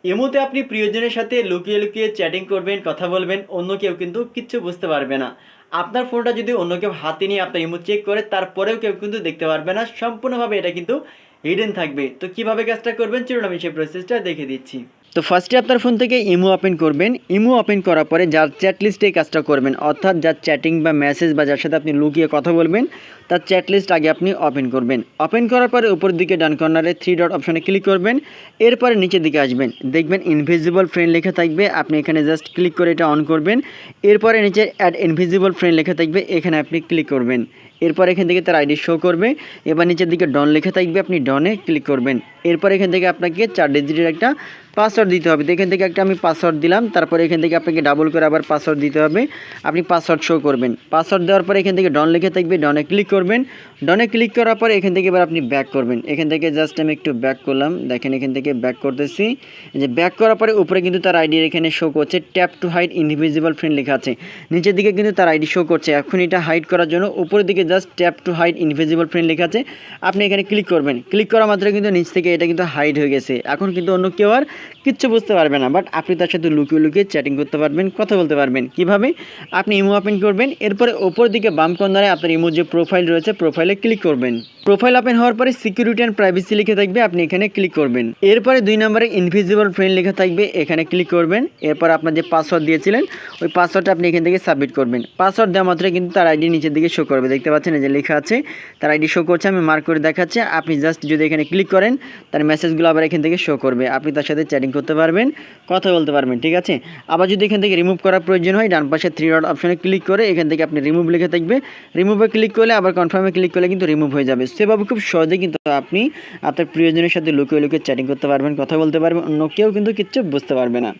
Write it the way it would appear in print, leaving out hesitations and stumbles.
ইমোতে আপনি প্রিয়জনের সাথে লুকিয়ে লুকিয়ে চ্যাটিং করবেন, কথা বলবেন, অন্য কেউ কিন্তু কিচ্ছু বুঝতে পারবে না। আপনার ফোনটা যদি অন্য কেউ হাতে নিয়ে আপনার ইমো চেক করে তারপরেও কেউ কিন্তু দেখতে পারবে না, সম্পূর্ণভাবে এটা কিন্তু হিডেন থাকবে। তো কিভাবে কাজটা করবেন চলুন আমি সেই প্রসেসটা দেখে দিচ্ছি। তো ফার্স্টে আপনার ফোন থেকে ইমো ওপেন করবেন। ইমো ওপেন করার পরে যার চ্যাট লিস্টে এই কাজটা করবেন, অর্থাৎ যার চ্যাটিং বা মেসেজ বা যার সাথে আপনি লুকিয়ে কথা বলবেন তার চ্যাট লিস্ট আগে আপনি ওপেন করবেন। ওপেন করার পরে উপর দিকে ডান কর্নারে থ্রি ডট অপশনে ক্লিক করবেন। এরপরে নিচের দিকে আসবেন, দেখবেন ইনভিজিবল ফ্রেন্ড লেখা থাকবে, আপনি এখানে জাস্ট ক্লিক করে এটা অন করবেন। এরপরে নিচে অ্যাড ইনভিজিবল ফ্রেন্ড লেখা থাকবে, এখানে আপনি ক্লিক করবেন। এরপর এখান থেকে তার আইডি শো করবে। এবার নিচের দিকে ডন লেখা থাকবে, আপনি ডনে ক্লিক করবেন। এরপর এখান থেকে আপনাকে 4 ডিজিটের একটা পাসওয়ার্ড দিতে হবে। তো এখান থেকে একটা আমি পাসওয়ার্ড দিলাম, তারপরে এখান থেকে আপনাকে ডাবল করে আবার পাসওয়ার্ড দিতে হবে। আপনি পাসওয়ার্ড শো করবেন। পাসওয়ার্ড দেওয়ার পরে এখান থেকে ডন লেখা থাকবে, ডনে ক্লিক করবেন। ডনে ক্লিক করার পরে এখান থেকে এবার আপনি ব্যাক করবেন। এখান থেকে জাস্ট আমি একটু ব্যাক করলাম, দেখেন এখান থেকে ব্যাক করতেছি। যে ব্যাক করার পরে উপরে কিন্তু তার আইডির এখানে শো করছে tap to hide invisible friend লেখা আছে। নিচের দিকে কিন্তু তার আইডি শো করছে। এখন এটা হাইড করার জন্য উপরের দিকে just tap to hide invisible friend লেখা আছে, আপনি এখানে ক্লিক করবেন। ক্লিক করা মাত্র কিন্তু নিচ থেকে এটা কিন্তু হাইড হয়ে গেছে। এখন কিন্তু অন্য কেউ আর কিচ্ছু বুঝতে পারবে না, বাট আপনি তার সাথে লুকিয়ে লুকিয়ে চ্যাটিং করতে পারবেন, কথা বলতে পারবেন। কিভাবে? আপনি ইমো ওপেন করবেন, এরপরে ওপর দিকে বাম কর্নারে আপনার ইমোর যে প্রোফাইল রয়েছে প্রোফাইলে ক্লিক করবেন। প্রোফাইল ওপেন হওয়ার পরে সিকিউরিটি অ্যান্ড প্রাইভেসি লিখে থাকবে, আপনি এখানে ক্লিক করবেন। এরপরে 2 নম্বরে ইনভিজিবল ফ্রেন্ড লেখা থাকবে, এখানে ক্লিক করবেন। এরপর আপনার যে পাসওয়ার্ড দিয়েছিলেন ওই পাসওয়ার্ডটা আপনি এখান থেকে সাবমিট করবেন। পাসওয়ার্ড দেওয়া মাত্র কিন্তু তার আইডি নিচের দিকে শো করবে, দেখতে পাচ্ছেন এই যে লেখা আছে তার আইডি শো করছে, আমি মার্ক করে দেখাচ্ছি। আপনি জাস্ট যদি এখানে ক্লিক করেন তার মেসেজগুলো আবার এখান থেকে শো করবে, আপনি তার সাথে চ্যাটিং করতে পারবেন, কথা বলতে পারবেন, ঠিক আছে। আবার যদি এখান থেকে রিমুভ করার প্রয়োজন হয় ডান পাশে 3 ডট অপশনে ক্লিক করে এখান থেকে আপনি রিমুভ লিখে থাকবে, রিমুভে ক্লিক করলে আবার কনফার্মে ক্লিক করলে কিন্তু রিমুভ হয়ে যাবে। সেভাবে খুব সহজে কিন্তু আপনি আপনার প্রিয়জনের সাথে লুকিয়ে লুকিয়ে চ্যাটিং করতে পারবেন, কথা বলতে পারবেন, অন্য কেউ কিন্তু কিচ্ছু বুঝতে পারবে না।